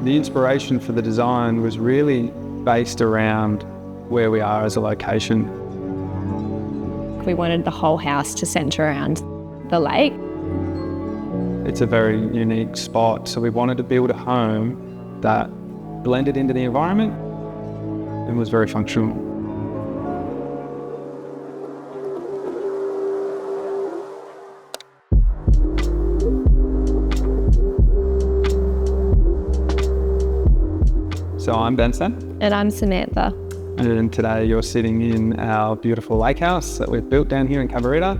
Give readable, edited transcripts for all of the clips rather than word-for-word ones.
The inspiration for the design was really based around where we are as a location. We wanted the whole house to centre around the lake. It's a very unique spot, so we wanted to build a home that blended into the environment and was very functional. So I'm Benson. And I'm Samantha. And today you're sitting in our beautiful lake house that we've built down here in Cabarita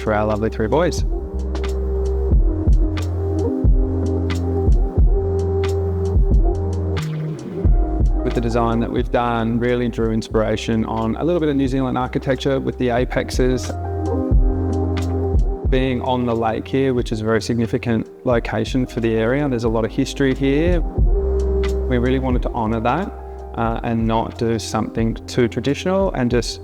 for our lovely three boys. With the design that we've done, really drew inspiration on a little bit of New Zealand architecture with the apexes. Being on the lake here, which is a very significant location for the area, there's a lot of history here. We really wanted to honour that and not do something too traditional and just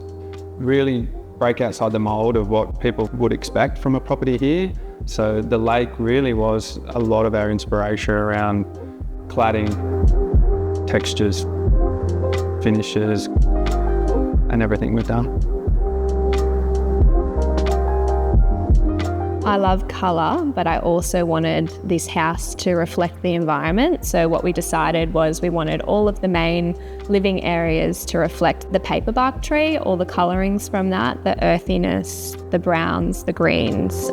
really break outside the mould of what people would expect from a property here. So the lake really was a lot of our inspiration around cladding, textures, finishes, and everything we've done. I love colour, but I also wanted this house to reflect the environment. So what we decided was we wanted all of the main living areas to reflect the paperbark tree, all the colourings from that, the earthiness, the browns, the greens.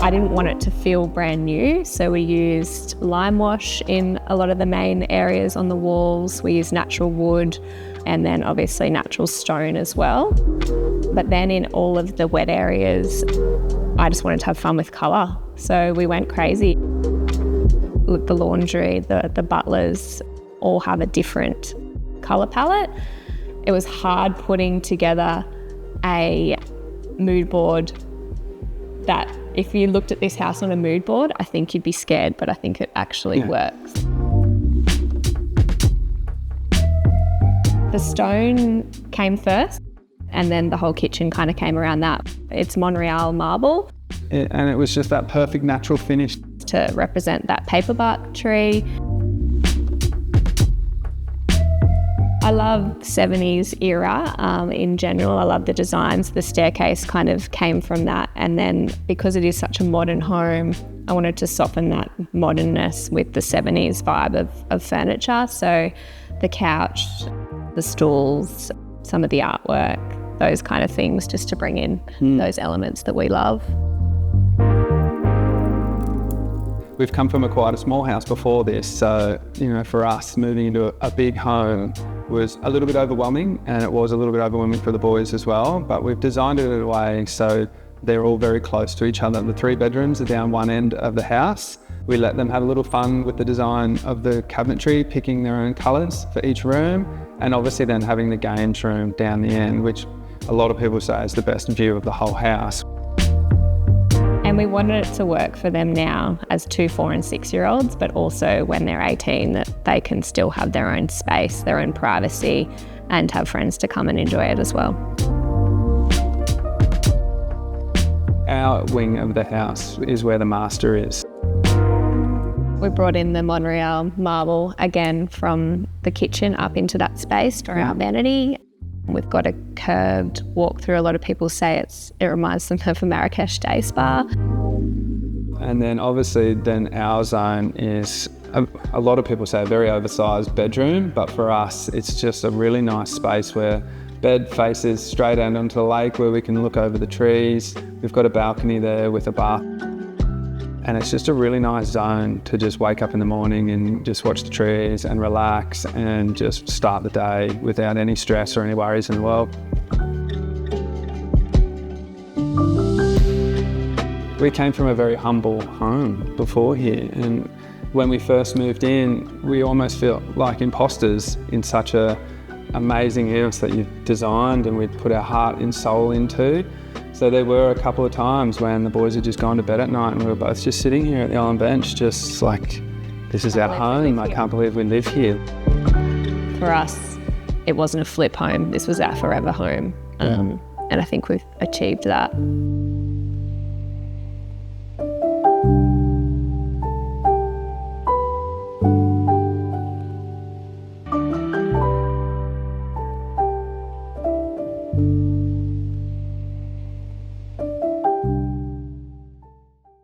I didn't want it to feel brand new, so we used lime wash in a lot of the main areas on the walls. We used natural wood and then obviously natural stone as well. But then in all of the wet areas, I just wanted to have fun with colour. So we went crazy. The laundry, the butlers all have a different colour palette. It was hard putting together a mood board that if you looked at this house on a mood board, I think you'd be scared, but I think it actually works. The stone came first, and then the whole kitchen kind of came around that. It's Montreal marble. And it was just that perfect natural finish. To represent that paperbark tree. I love 70s era in general. I love the designs. The staircase kind of came from that. And then because it is such a modern home, I wanted to soften that modernness with the 70s vibe of furniture. So the couch, the stools, some of the artwork, those kind of things, just to bring in those elements that we love. We've come from quite a small house before this, so for us moving into a big home was a little bit overwhelming, and it was a little bit overwhelming for the boys as well, but we've designed it in a way so they're all very close to each other. The 3 bedrooms are down one end of the house. We let them have a little fun with the design of the cabinetry, picking their own colours for each room, and obviously then having the games room down the end, which a lot of people say is the best view of the whole house. And we wanted it to work for them now as 2, 4 and 6-year-olds, but also when they're 18, that they can still have their own space, their own privacy, and have friends to come and enjoy it as well. Our wing of the house is where the master is. We brought in the Montreal marble again from the kitchen up into that space for our vanity. We've got a curved walk through. A lot of people say it reminds them of a Marrakesh day spa. And then obviously our zone is, a lot of people say a very oversized bedroom, but for us it's just a really nice space where bed faces straight out onto the lake where we can look over the trees. We've got a balcony there with a bath. And it's just a really nice zone to just wake up in the morning and just watch the trees and relax and just start the day without any stress or any worries in the world. We came from a very humble home before here, and when we first moved in, we almost felt like imposters in such a amazing house that you've designed and we'd put our heart and soul into. So there were a couple of times when the boys had just gone to bed at night and we were both just sitting here at the island bench, just like, this is our home. I can't believe we live here. For us, it wasn't a flip home. This was our forever home. And I think we've achieved that.